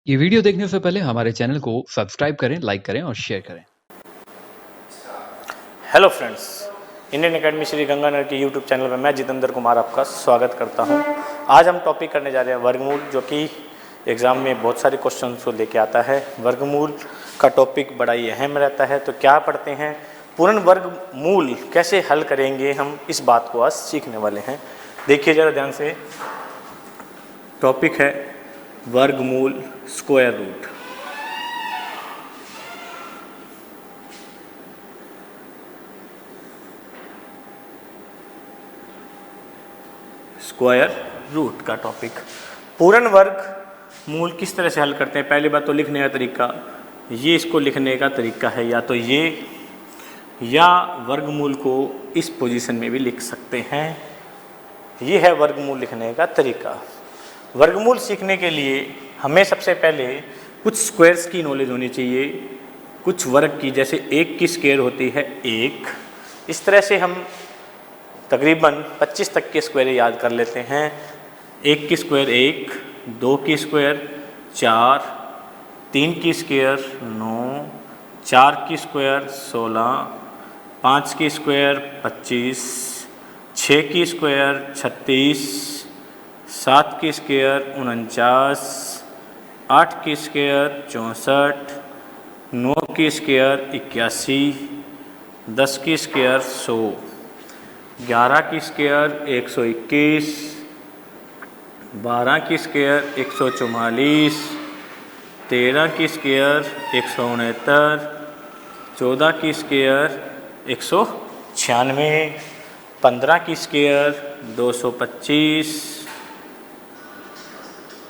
ये वीडियो देखने से पहले हमारे चैनल को सब्सक्राइब करें, लाइक करें और शेयर करें। Hello friends, Indian academy Shri Ganganagar के यूट्यूब चैनल में मैं जितेंद्र कुमार आपका स्वागत करता हूं। आज हम टॉपिक करने जा रहे हैं वर्गमूल, जो कि एग्ज़ाम में बहुत सारे क्वेश्चन को लेके आता है। वर्गमूल का टॉपिक बड़ा ही अहम रहता है। तो क्या पढ़ते हैं, पूर्ण वर्गमूल कैसे हल करेंगे, हम इस बात को आज सीखने वाले हैं। देखिए ज़रा ध्यान से, टॉपिक है वर्गमूल, स्क्वायर रूट। स्क्वायर रूट का टॉपिक, पूर्ण वर्ग मूल किस तरह से हल करते हैं। पहली बात तो लिखने का तरीका, ये इसको लिखने का तरीका है या तो ये, या वर्गमूल को इस पोजीशन में भी लिख सकते हैं। ये है वर्गमूल लिखने का तरीका। वर्गमूल सीखने के लिए हमें सबसे पहले कुछ स्क्वायर्स की नॉलेज होनी चाहिए, कुछ वर्ग की। जैसे एक की स्क्वायर होती है एक, इस तरह से हम तकरीबन 25 तक के स्क्वायर याद कर लेते हैं। एक की स्क्वायर एक, दो की स्क्वायर चार, तीन की स्क्वायर 9, चार की स्क्वायर 16, पाँच की स्क्वायर 25, छः की स्क्वायर 36, सात की स्क्वायर 49, आठ की स्क्वायर 64, 9 की स्क्वायर 81, 10 की स्क्वायर 100, 11 की स्क्वायर 121, 12 की स्क्वायर 144, 13 की स्क्वायर 169, 14 की स्क्वायर 196, 15 की स्क्वायर 225,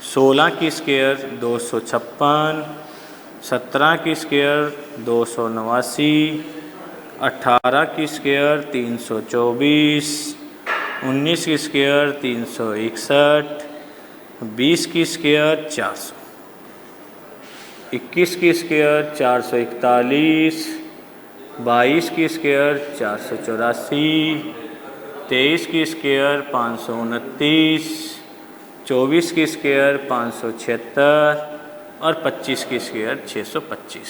16 की स्क्वायर 256, 17 की स्क्वायर 289, 18 की स्क्वायर 324, 19 की स्क्वायर 361, 20 की स्क्वायर 400, 21 की स्क्वायर 441, 22 की स्क्वायर 484, 23 की स्क्वायर 529, 24 की स्क्वायर 576 और 25 की स्क्वायर 625।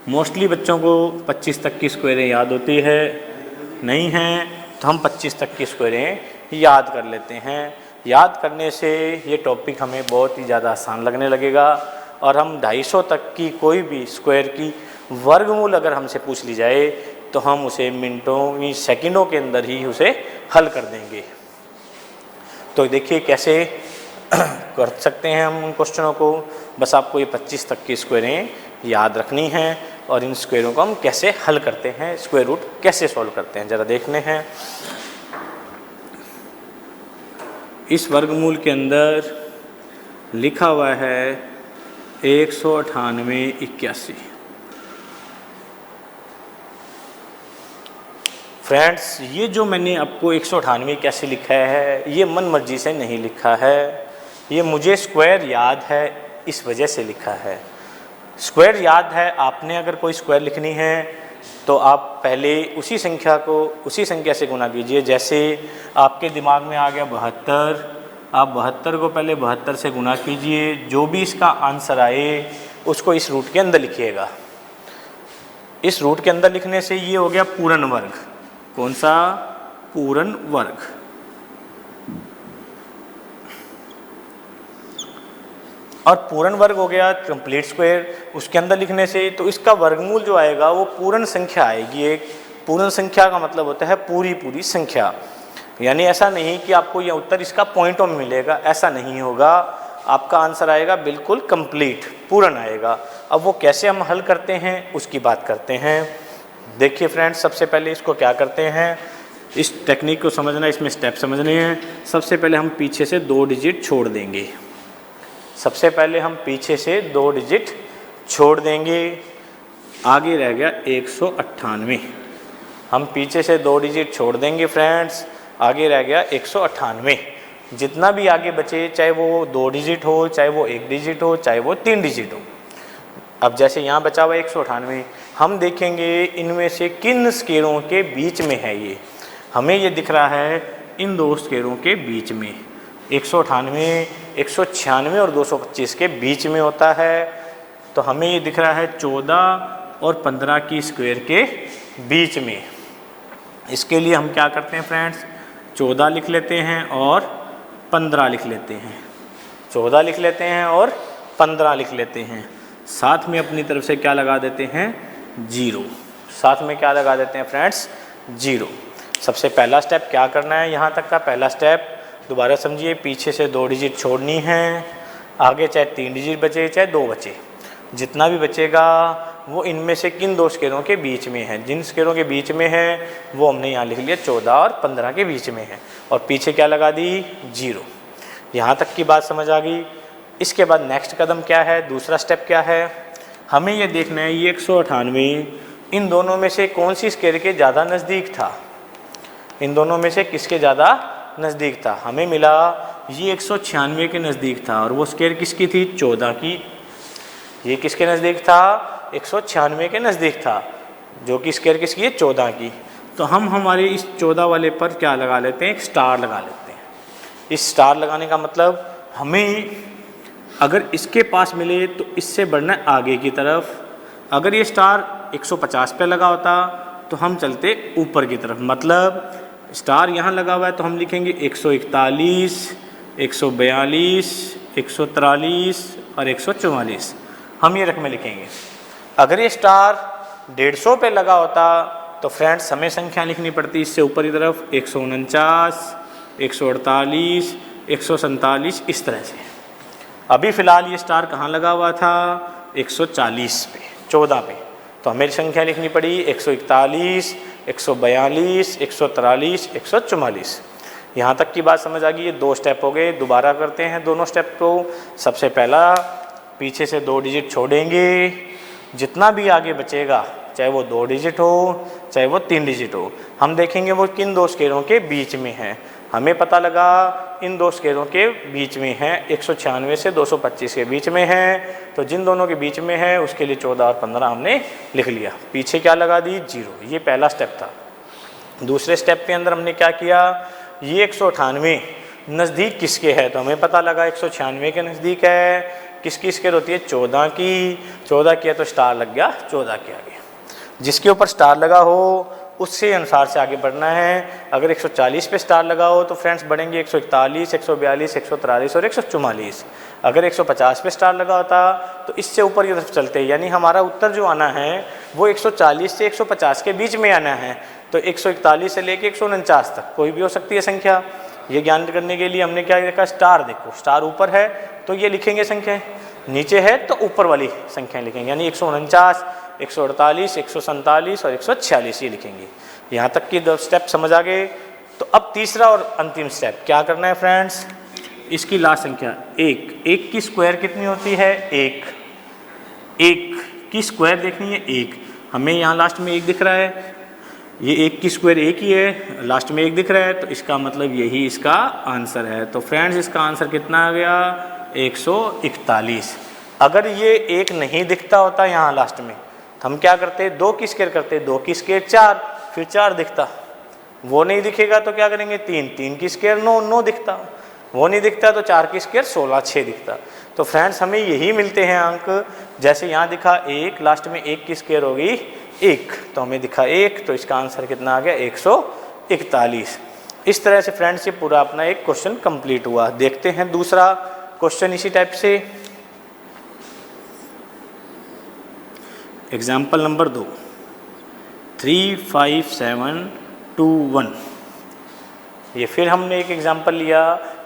मोस्टली बच्चों को 25 तक की स्क्वायरें याद होती है, नहीं हैं तो हम 25 तक की स्क्वायरें याद कर लेते हैं। याद करने से ये टॉपिक हमें बहुत ही ज़्यादा आसान लगने लगेगा और हम 250 तक की कोई भी स्क्वायर की वर्गमूल अगर हमसे पूछ ली जाए तो हम उसे मिनटों या सेकंडों के अंदर ही उसे हल कर देंगे। तो देखिए कैसे कर सकते हैं हम उन क्वेश्चनों को। बस आपको ये 25 तक की स्क्वायरें याद रखनी हैं और इन स्क्वायरों को हम कैसे हल करते हैं, स्क्वायर रूट कैसे सॉल्व करते हैं, ज़रा देखने हैं। इस वर्गमूल के अंदर लिखा हुआ है 198 81। फ्रेंड्स, ये जो मैंने आपको 198 81 लिखा है, ये मन मर्जी से नहीं लिखा है, ये मुझे स्क्वायर याद है इस वजह से लिखा है। स्क्वायर याद है, आपने अगर कोई स्क्वायर लिखनी है तो आप पहले उसी संख्या को उसी संख्या से गुना कीजिए। जैसे आपके दिमाग में आ गया 72, आप 72 को पहले 72 से गुना कीजिए, जो भी इसका आंसर आए उसको इस रूट के अंदर लिखिएगा। इस रूट के अंदर लिखने से ये हो गया पूर्ण वर्ग। कौन सा? पूर्ण वर्ग। और पूर्ण वर्ग हो गया कंप्लीट स्क्वायर। उसके अंदर लिखने से तो इसका वर्गमूल जो आएगा वो पूर्ण संख्या आएगी। एक पूर्ण संख्या का मतलब होता है पूरी संख्या, यानी ऐसा नहीं कि आपको यह उत्तर इसका पॉइंटों में मिलेगा, ऐसा नहीं होगा। आपका आंसर आएगा बिल्कुल कंप्लीट, पूर्ण आएगा। अब वो कैसे हम हल करते हैं उसकी बात करते हैं। देखिए फ्रेंड्स, सबसे पहले इसको क्या करते हैं, इस टेक्निक को समझना, इसमें स्टेप समझने हैं। सबसे पहले हम पीछे से 2 डिजिट छोड़ देंगे। सबसे पहले हम पीछे से 2 डिजिट छोड़ देंगे। आगे रह गया 198। हम पीछे से 2 डिजिट छोड़ देंगे फ्रेंड्स, आगे रह गया 198। जितना भी आगे बचे, चाहे वो 2 डिजिट हो, चाहे वो 1 डिजिट हो, चाहे वो 3 डिजिट हो। अब जैसे यहाँ बचा हुआ 198, हम देखेंगे इनमें से किन स्क्वायरों के बीच में है ये। हमें ये दिख रहा है इन 2 स्क्वायरों के बीच में। 198, 196 और 225 के बीच में होता है। तो हमें ये दिख रहा है 14 और 15 की स्क्वायर के बीच में। इसके लिए हम क्या करते हैं फ्रेंड्स, 14 लिख लेते हैं और 15 लिख लेते हैं। 14 लिख लेते हैं और 15 लिख लेते हैं। साथ में अपनी तरफ से क्या लगा देते हैं, 0। साथ में क्या लगा देते हैं फ्रेंड्स, 0। सबसे पहला स्टेप क्या करना है, यहाँ तक का पहला स्टेप दोबारा समझिए, पीछे से 2 डिजिट छोड़नी है, आगे चाहे 3 डिजिट बचे चाहे 2 बचे, जितना भी बचेगा वो इनमें से किन 2 स्क्वायरों के बीच में है। जिन स्क्वायरों के बीच में है वो हमने यहाँ लिख लिया 14 और 15 के बीच में है, और पीछे क्या लगा दी, 0। यहाँ तक की बात समझ आ गई। इसके बाद नेक्स्ट कदम क्या है, दूसरा स्टेप क्या है, हमें ये देखना है ये 198 इन दोनों में से कौन सी स्क्वायर के ज़्यादा नज़दीक था। इन दोनों में से किसके ज़्यादा नज़दीक था। हमें मिला ये 196 के नज़दीक था, और वो स्क्वायर किसकी थी, 14 की। ये किसके नज़दीक था, 196 के नज़दीक था, जो कि स्क्वायर किसकी है, 14 की। तो हम हमारे इस 14 वाले पर क्या लगा लेते हैं, एक स्टार लगा लेते हैं। इस स्टार लगाने का मतलब हमें अगर इसके पास मिले तो इससे बढ़ना है आगे की तरफ। अगर ये स्टार 150 पे लगा होता तो हम चलते ऊपर की तरफ। मतलब स्टार यहाँ लगा हुआ है तो हम लिखेंगे 141, 142, 143 और 144, हम ये रकमें लिखेंगे। अगर ये स्टार 150 पे लगा होता तो फ्रेंड्स हमें संख्या लिखनी पड़ती इससे ऊपर की तरफ, 149, 148, 147, इस तरह से। अभी फ़िलहाल ये स्टार कहाँ लगा हुआ था, 140 पे, 14 पे, तो हमें संख्या लिखनी पड़ी 141, 142, 143, 144। यहाँ तक की बात समझ आ गई। ये 2 स्टेप हो गए, दोबारा करते हैं दोनों स्टेप को। सबसे पहला पीछे से 2 डिजिट छोड़ेंगे, जितना भी आगे बचेगा चाहे वो 2 डिजिट हो चाहे वो 3 डिजिट हो, हम देखेंगे वो किन 2 स्क्वायरों के बीच में है। हमें पता लगा इन 2 स्क्वायरों के बीच में है, 196 से 225 के बीच में है। तो जिन दोनों के बीच में है उसके लिए 14 और 15 हमने लिख लिया। पीछे क्या लगा दी, 0। ये पहला स्टेप था। दूसरे स्टेप के अंदर हमने क्या किया, ये 198 नज़दीक किसके है, तो हमें पता लगा 196 के नज़दीक है। किसकी स्क्वायर होती है, 14 की। 14 की है तो स्टार लग गया 14 के आगे। जिसके ऊपर स्टार लगा हो उससे अनुसार से आगे बढ़ना है। अगर 140 पे स्टार लगा हो तो फ्रेंड्स बढ़ेंगे 141, 142, 143 और 144। अगर 150 पे स्टार लगा होता तो इससे ऊपर की तरफ चलते, यानी हमारा उत्तर जो आना है वो 140 से 150 के बीच में आना है। तो 141 से लेके 149 तक कोई भी हो सकती है संख्या। ये ज्ञान करने के लिए हमने क्या देखा, स्टार देखो, स्टार ऊपर है तो ये लिखेंगे संख्या, नीचे है तो ऊपर वाली संख्या लिखेंगे, यानी 149, 148, 147 और 146 ये लिखेंगे। यहाँ तक की 2 स्टेप समझ आ गए। तो अब तीसरा और अंतिम स्टेप क्या करना है फ्रेंड्स, इसकी लास्ट संख्या 1। 1 की स्क्वायर कितनी होती है, 1। 1 की स्क्वायर देखनी है 1। हमें यहाँ लास्ट में 1 दिख रहा है, ये 1 की स्क्वायर 1 ही है, लास्ट में 1 दिख रहा है, तो इसका मतलब यही इसका आंसर है। तो फ्रेंड्स इसका आंसर कितना आ गया, 141। अगर ये 1 नहीं दिखता होता यहाँ लास्ट में तो हम क्या करते, 2 की स्क्वायर करते, 2 की स्क्वायर 4, फिर 4 दिखता। वो नहीं दिखेगा तो क्या करेंगे, 3, 3 की स्क्वायर 9, 9 दिखता। वो नहीं दिखता तो 4 की स्क्वायर 16, 6 दिखता। तो फ्रेंड्स हमें यही मिलते हैं अंक। जैसे यहाँ दिखा 1, लास्ट में 1 की स्क्वायर होगी 1, तो हमें दिखा 1, तो इसका आंसर कितना आ गया, 141। इस तरह से फ्रेंड्स ये पूरा अपना एक क्वेश्चन कंप्लीट हुआ। देखते हैं दूसरा क्वेश्चन इसी टाइप से। Example number 2, 3, 5, 7, 2, 1। ये फिर हमने एक एग्जाम्पल लिया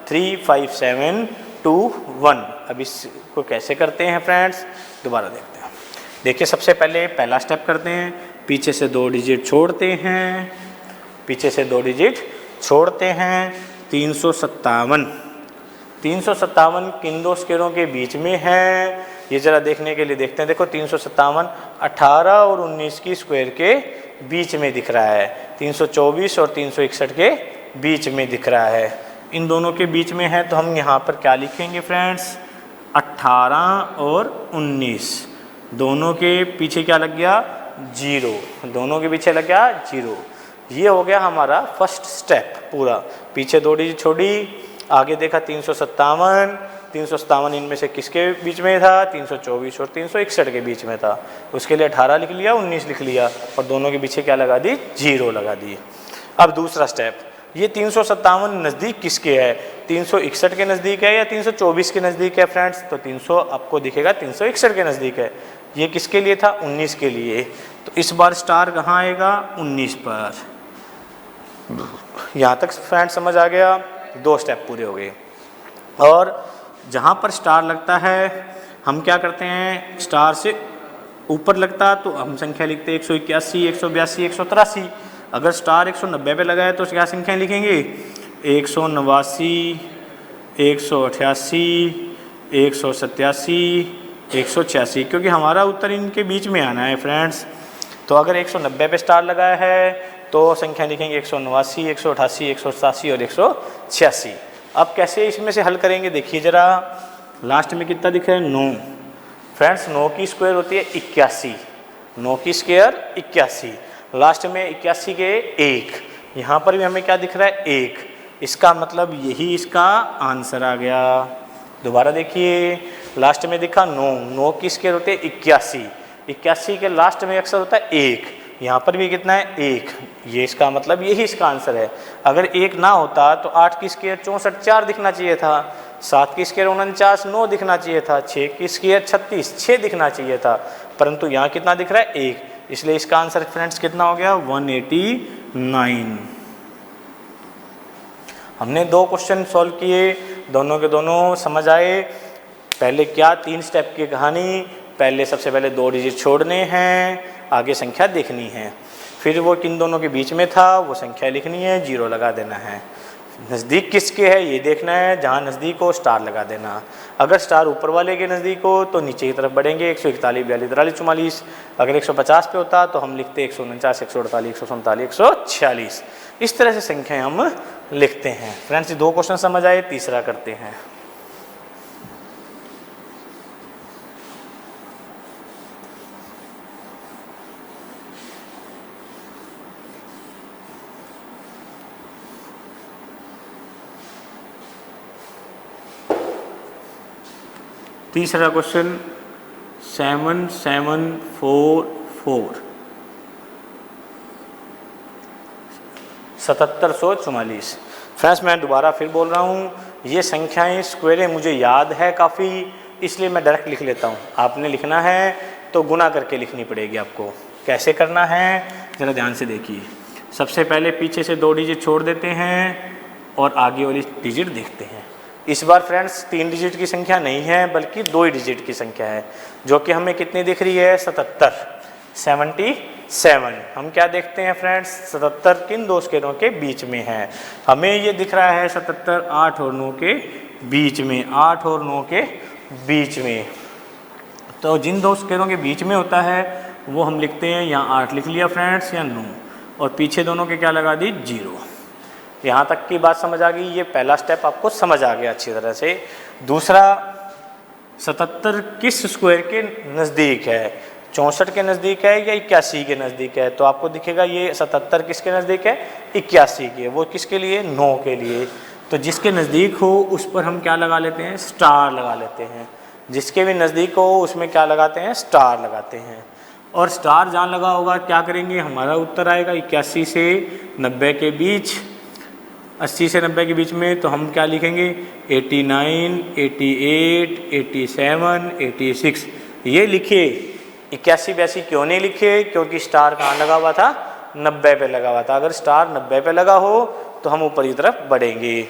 3, 5, 7, 2, 1। अब इसको कैसे करते हैं फ्रेंड्स, दोबारा देखते हैं। देखिए सबसे पहले पहला स्टेप करते हैं, पीछे से 2 डिजिट छोड़ते हैं, पीछे से 2 डिजिट छोड़ते हैं। 357, 357 किन 2 स्क्वायरों के बीच में है, ये ज़रा देखने के लिए देखते हैं। देखो 357 18 और 19 की स्क्वायर के बीच में दिख रहा है, 324 और 361 के बीच में दिख रहा है, इन दोनों के बीच में है। तो हम यहाँ पर क्या लिखेंगे फ्रेंड्स, 18 और 19, दोनों के पीछे क्या लग गया, 0, दोनों के पीछे लग गया 0। ये हो गया हमारा फर्स्ट स्टेप पूरा। पीछे 2 डिजिट छोड़ी, आगे देखा 357, 357 इनमें से किसके बीच में था, 324 और 361 के बीच में था। उसके लिए 18 लिख लिया, 19 लिख लिया और दोनों के पीछे क्या लगा दी, 0 लगा दिए। अब दूसरा स्टेप, ये 357 नज़दीक किसके है, 361 के नज़दीक है या 324 के नज़दीक है फ्रेंड्स, तो 300 आपको दिखेगा 361 के नज़दीक है। ये किसके लिए था, 19 के लिए। तो इस बार स्टार कहाँ आएगा, 19 पर। यहाँ तक फ्रेंड्स समझ आ गया, 2 स्टेप पूरे हो गए। और जहाँ पर स्टार लगता है हम क्या करते हैं, स्टार से ऊपर लगता तो हम संख्या लिखते हैं 181, 182, 183। अगर स्टार 190 पे लगा है तो क्या संख्या लिखेंगे, 189, 188, 187, 186, क्योंकि हमारा उत्तर इनके बीच में आना है फ्रेंड्स। तो अगर 190 पे स्टार लगाया है तो संख्या लिखेंगे 189, 188, 187 और 186। अब कैसे इसमें से हल करेंगे, देखिए ज़रा, लास्ट में कितना दिख रहा है, 9। फ्रेंड्स 9 की स्क्वायर होती है 81, 9 की स्क्वायर 81, लास्ट में 81 के 1, यहाँ पर भी हमें क्या दिख रहा है, 1। इसका मतलब यही इसका आंसर आ गया। दोबारा देखिए, लास्ट में दिखा 9, 9 की स्क्वायर होती है 81, 81 के लास्ट में अक्सर होता है 1, यहाँ पर भी कितना है, 1। ये इसका मतलब यही इसका आंसर है। अगर 1 ना होता तो 8 की स्क्वायर 64, 4 दिखना चाहिए था, 7 की स्क्वायर 49, 9 दिखना चाहिए था, 6 की स्क्वायर 36, 6 दिखना चाहिए था, परंतु यहाँ कितना दिख रहा है, 1। इसलिए इसका आंसर फ्रेंड्स कितना हो गया, 189। हमने 2 क्वेश्चन सॉल्व किए, दोनों के दोनों समझ आए। पहले क्या, 3 स्टेप की कहानी, पहले सबसे पहले 2 डिजिट छोड़ने हैं, आगे संख्या देखनी है, फिर वो किन दोनों के बीच में था वो संख्या लिखनी है, 0 लगा देना है। नज़दीक किसके है ये देखना है, जहाँ नज़दीक हो स्टार लगा देना। अगर स्टार ऊपर वाले के नज़दीक हो तो नीचे की तरफ बढ़ेंगे, 141, 42, 43, 44। अगर 150 पे होता तो हम लिखते 149, 148, 147, 146। इस तरह से संख्याएं हम लिखते हैं। फ्रेंड्स 2 क्वेश्चन समझ आए, तीसरा करते हैं। तीसरा क्वेश्चन 7744, 7744। फ्रेंड्स मैं दोबारा फिर बोल रहा हूँ, ये संख्याएं स्क्वायरें मुझे याद है काफ़ी, इसलिए मैं डायरेक्ट लिख लेता हूँ। आपने लिखना है तो गुना करके लिखनी पड़ेगी आपको। कैसे करना है ज़रा ध्यान से देखिए। सबसे पहले पीछे से 2 डिजिट छोड़ देते हैं और आगे वाली डिजिट देखते हैं। इस बार फ्रेंड्स 3 डिजिट की संख्या नहीं है बल्कि 2 ही डिजिट की संख्या है, जो कि हमें कितनी दिख रही है, 77। हम क्या देखते हैं फ्रेंड्स, 77 किन 2 स्क्वायरों के बीच में है। हमें ये दिख रहा है 77 8 और 9 के बीच में, 8 और 9 के बीच में। तो जिन 2 स्क्वायरों के बीच में होता है वो हम लिखते हैं, यहाँ 8 लिख लिया फ्रेंड्स या 9, और पीछे दोनों के क्या लगा दी, 0। यहाँ तक की बात समझ आ गई, ये पहला स्टेप आपको समझ आ गया अच्छी तरह से। दूसरा, 77 किस स्क्वायर के नज़दीक है, 64 के नज़दीक है या 81 के नज़दीक है। तो आपको दिखेगा ये 77 किसके नज़दीक है, 81 के। वो किसके लिए, 9 के लिए। तो जिसके नज़दीक हो उस पर हम क्या लगा लेते हैं, स्टार लगा लेते हैं। जिसके भी नज़दीक हो उसमें क्या लगाते हैं, स्टार लगाते हैं। और स्टार जहाँ लगा होगा क्या करेंगे, हमारा उत्तर आएगा 81 से 90 के बीच, 80 से 90 के बीच में। तो हम क्या लिखेंगे, 89, 88, 87, 86। ये लिखे, 81, 82 क्यों नहीं लिखे, क्योंकि स्टार कहाँ लगा हुआ था, 90 पे लगा हुआ था। अगर स्टार 90 पे लगा हो तो हम ऊपर की तरफ बढ़ेंगे।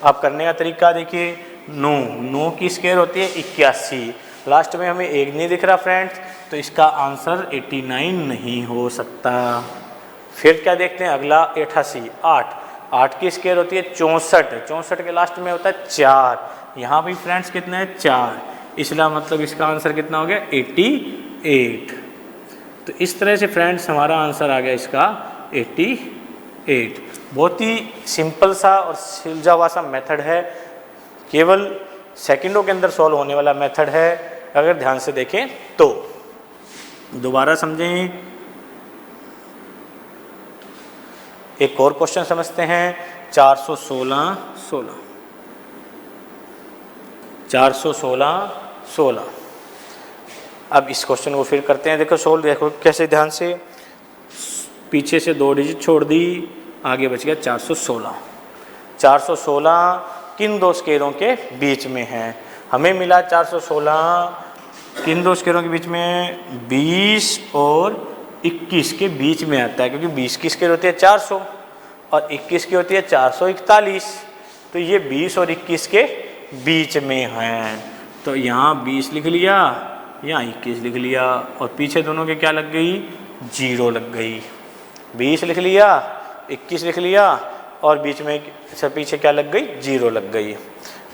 अब करने का तरीका देखिए, 9 की स्क्वायर होती है 81, लास्ट में हमें 1 नहीं दिख रहा फ्रेंड्स, तो इसका आंसर 89 नहीं हो सकता। फिर क्या देखते हैं अगला, 88, 8 की स्क्वायर होती है 64 के लास्ट में होता है 4, यहाँ भी फ्रेंड्स कितना है, 4। इसलिए मतलब इसका आंसर कितना हो गया, 88। तो इस तरह से फ्रेंड्स हमारा आंसर आ गया इसका 88। बहुत ही सिंपल सा और सुलझा हुआ सा मेथड है, केवल सेकंडों के अंदर सॉल्व होने वाला मेथड है अगर ध्यान से देखें तो। दोबारा समझें, एक और क्वेश्चन समझते हैं, 416, 16। 416 16। अब इस क्वेश्चन को फिर करते हैं। देखो सोल्व, देखो कैसे, ध्यान से। पीछे से 2 डिजिट छोड़ दी, आगे बच गया 416। 416 किन दो स्केयरों के बीच में है? हमें मिला 416 किन दो स्केयरों के बीच में? 20 और 21 के बीच में आता है, क्योंकि 20 की स्केयर होती है 400 और 21 की होती है 441। तो ये 20 और 21 के बीच में है, तो यहाँ 20 लिख लिया, यहाँ 21 लिख लिया, और पीछे दोनों के क्या लग गई? 0 लग गई। 20 लिख लिया, 21 लिख लिया, और बीच में से पीछे क्या लग गई? 0 लग गई।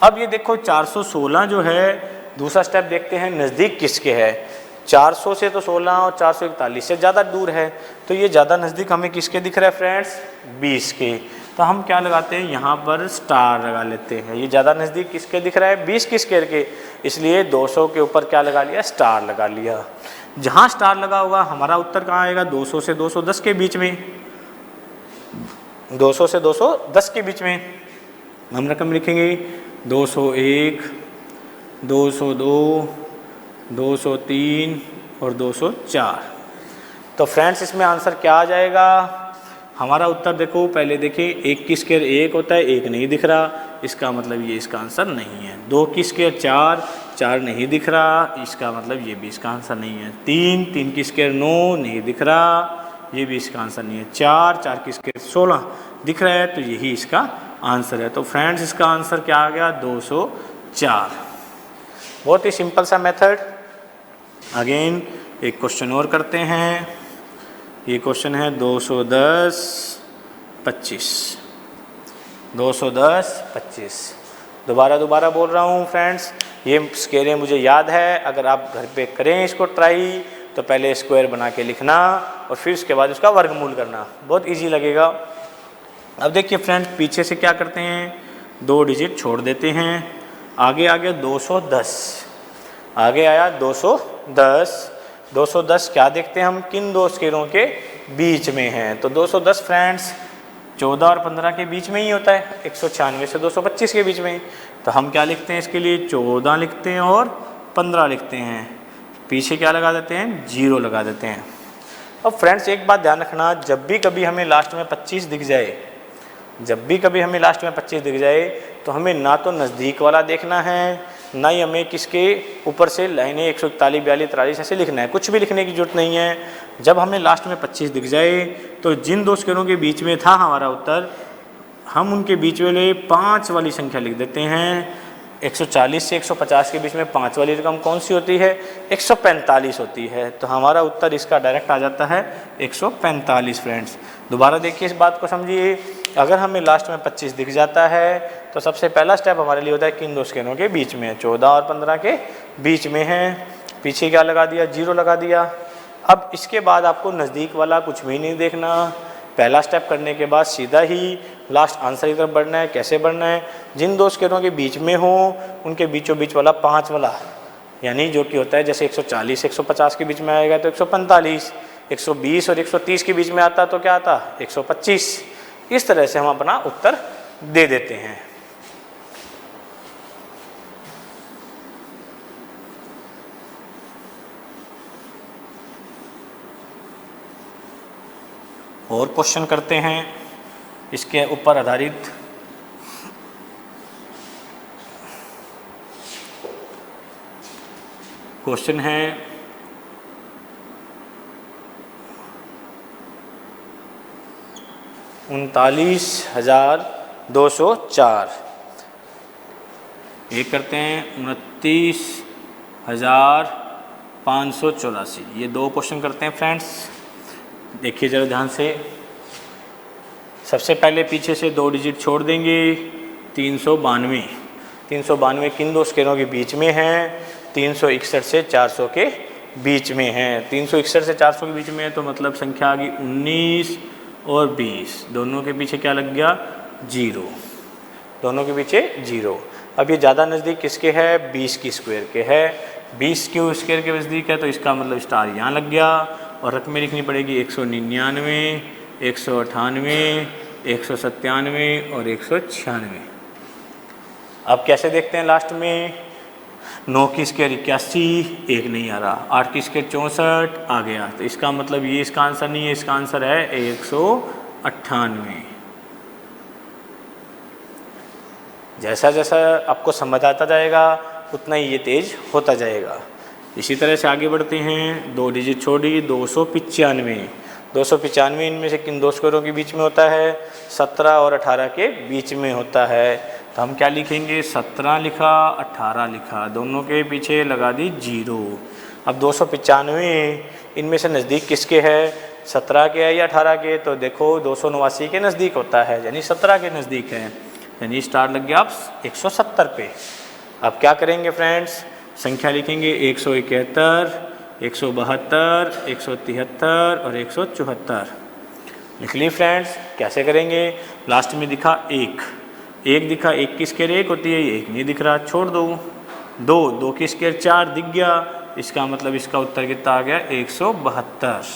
अब ये देखो 416 जो है, दूसरा स्टेप देखते हैं नज़दीक किसके है। 400 से तो 16 और 441 से ज़्यादा दूर है, तो ये ज़्यादा नज़दीक हमें किसके दिख रहा है फ्रेंड्स? 20 के। तो हम क्या लगाते हैं, यहाँ पर स्टार लगा लेते हैं। ये ज़्यादा नज़दीक किसके दिख रहा है? 20 की स्केयर के, इसलिए 200 के ऊपर क्या लगा लिया? स्टार लगा लिया। जहाँ स्टार लगा होगा हमारा उत्तर कहाँ आएगा? 200 से 210 के बीच में। 200 से 210 के बीच में हम रकम लिखेंगे 201, 202, 203 और 204। तो फ्रेंड्स इसमें आंसर क्या आ जाएगा? हमारा उत्तर देखो, पहले देखिए, 1 की स्केयर 1 होता है, 1 नहीं दिख रहा, इसका मतलब ये इसका आंसर नहीं है। 2 की स्केयर 4, 4 नहीं दिख रहा, इसका मतलब ये भी इसका आंसर नहीं है। 3 की स्केयर 9 नहीं दिख रहा, ये भी इसका आंसर नहीं है। 4 की स्केयर 16 दिख रहा है, तो यही इसका आंसर है। तो फ्रेंड्स इसका आंसर क्या आ गया? 204। बहुत ही सिंपल सा मेथड। अगेन एक क्वेश्चन और करते हैं। ये क्वेश्चन है 210 25। 210 25 दोबारा बोल रहा हूँ फ्रेंड्स, ये स्केयरें मुझे याद है। अगर आप घर पे करें इसको ट्राई, तो पहले स्क्वायर बना के लिखना और फिर उसके बाद उसका वर्गमूल करना, बहुत इजी लगेगा। अब देखिए फ्रेंड्स, पीछे से क्या करते हैं? 2 डिजिट छोड़ देते हैं, आगे आ गया 210, आगे आया 210। 210 क्या देखते हैं हम? किन दो स्केयरों के बीच में है? तो 210 फ्रेंड्स 14 और 15 के बीच में ही होता है, 196 से 225 के बीच में। तो हम क्या लिखते हैं इसके लिए? 14 लिखते हैं और 15 लिखते हैं, पीछे क्या लगा देते हैं? 0 लगा देते हैं। अब फ्रेंड्स एक बात ध्यान रखना, जब भी कभी हमें लास्ट में 25 दिख जाए, जब भी कभी हमें लास्ट में 25 दिख जाए, तो हमें ना तो नज़दीक वाला देखना है, ना ही हमें किसके ऊपर से लाइनें 141, 42, 43 ऐसे लिखना है। कुछ भी लिखने की जरूरत नहीं है। जब हमें लास्ट में 25 दिख जाए, तो जिन दो स्केयरों के बीच में था हमारा उत्तर, हम उनके बीच वाले 5 वाली संख्या लिख देते हैं। 140 से 150 के बीच में 5 वाली रकम कौन सी होती है? 145 होती है। तो हमारा उत्तर इसका डायरेक्ट आ जाता है 145 फ्रेंड्स। दोबारा देखिए, इस बात को समझिए। अगर हमें लास्ट में 25 दिख जाता है, तो सबसे पहला स्टेप हमारे लिए होता है किन दो स्केयरों के बीच में? 14 और 15 के बीच में है। पीछे क्या लगा दिया? 0 लगा दिया। अब इसके बाद आपको नज़दीक वाला कुछ भी नहीं देखना। पहला स्टेप करने के बाद सीधा ही लास्ट आंसर की तरफ बढ़ना है। कैसे बढ़ना है? जिन दो स्केयरों के बीच में हो, उनके बीचों बीच वाला 5 वाला, यानी जो कि होता है जैसे 140 150 के बीच में आएगा तो 145, 120 और 130 के बीच में आता तो क्या आता? 125। इस तरह से हम अपना उत्तर दे देते हैं। और क्वेश्चन करते हैं इसके ऊपर आधारित। क्वेश्चन है 39,204। ये करते हैं 29,584। ये दो क्वेश्चन करते हैं फ्रेंड्स। देखिए जरा ध्यान से। सबसे पहले पीछे से 2 डिजिट छोड़ देंगे। 392। 392 किन दो स्केयरों के बीच में है? 361 से 400 के बीच में है। 361 से 400 के बीच में है, तो मतलब संख्या आ गई 19 और 20। दोनों के पीछे क्या लग गया? 0। दोनों के पीछे 0। अब ये ज़्यादा नज़दीक किसके है? 20 की स्क्वायर के है। 20 की स्क्वायर के नज़दीक है, तो इसका मतलब स्टार यहाँ लग गया। और रकमें लिखनी पड़ेगी 199, 198, 197 और 196। अब कैसे देखते हैं लास्ट में? 9 की स्क्वायर 81, एक नहीं आ रहा। 8 की स्क्वायर 64 आ गया। तो इसका मतलब ये इसका आंसर नहीं है, इसका आंसर है 198। जैसा जैसा आपको समझ आता जाएगा उतना ही ये तेज होता जाएगा। इसी तरह से आगे बढ़ते हैं। 2 डिजिट छोड़ी 295। 295 इनमें से किन दो स्क्वायरों के बीच में होता है? 17 और 18 के बीच में होता है। तो हम क्या लिखेंगे? 17 लिखा, 18 लिखा, दोनों के पीछे लगा दी 0। अब 295 इनमें से नज़दीक किसके है? 17 के है या 18 के? तो देखो 289 के नज़दीक होता है, यानी 17 के नज़दीक है, यानी स्टार लग गया आप 170 पे। अब क्या करेंगे फ्रेंड्स? संख्या लिखेंगे 171, 172, 173 और 174। लिख ली फ्रेंड्स। कैसे करेंगे? लास्ट में दिखा 1 दिखा, 1 की स्क्वायर 1 होती है, 1 नहीं दिख रहा, छोड़ दो। 2 की स्क्वायर 4 दिख गया, इसका मतलब इसका उत्तर कितना आ गया? 172।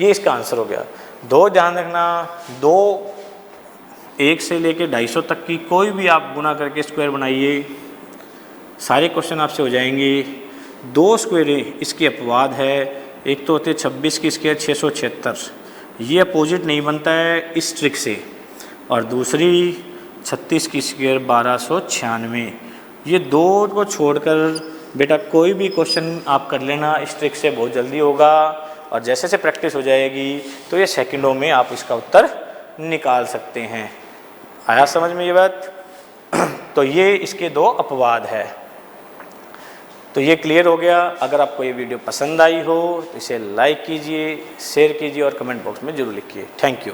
ये इसका आंसर हो गया। 2 ध्यान रखना, 2 1 से लेके 250 तक की कोई भी आप गुना करके स्क्वायर बनाइए, सारे क्वेश्चन आपसे हो जाएंगे। 2 स्क्वायरें इसकी अपवाद है। एक तो होते 26 की स्क्वायर 676, ये अपोजिट नहीं बनता है इस ट्रिक से, और दूसरी 36 की स्क्वायर 1296। ये 2 को छोड़कर बेटा कोई भी क्वेश्चन आप कर लेना, इस ट्रिक से बहुत जल्दी होगा, और जैसे जैसे प्रैक्टिस हो जाएगी तो ये सेकंडों में आप इसका उत्तर निकाल सकते हैं। आया समझ में ये बात? तो ये इसके 2 अपवाद है। तो ये क्लियर हो गया। अगर आपको ये वीडियो पसंद आई हो तो इसे लाइक कीजिए, शेयर कीजिए और कमेंट बॉक्स में ज़रूर लिखिए। Thank you.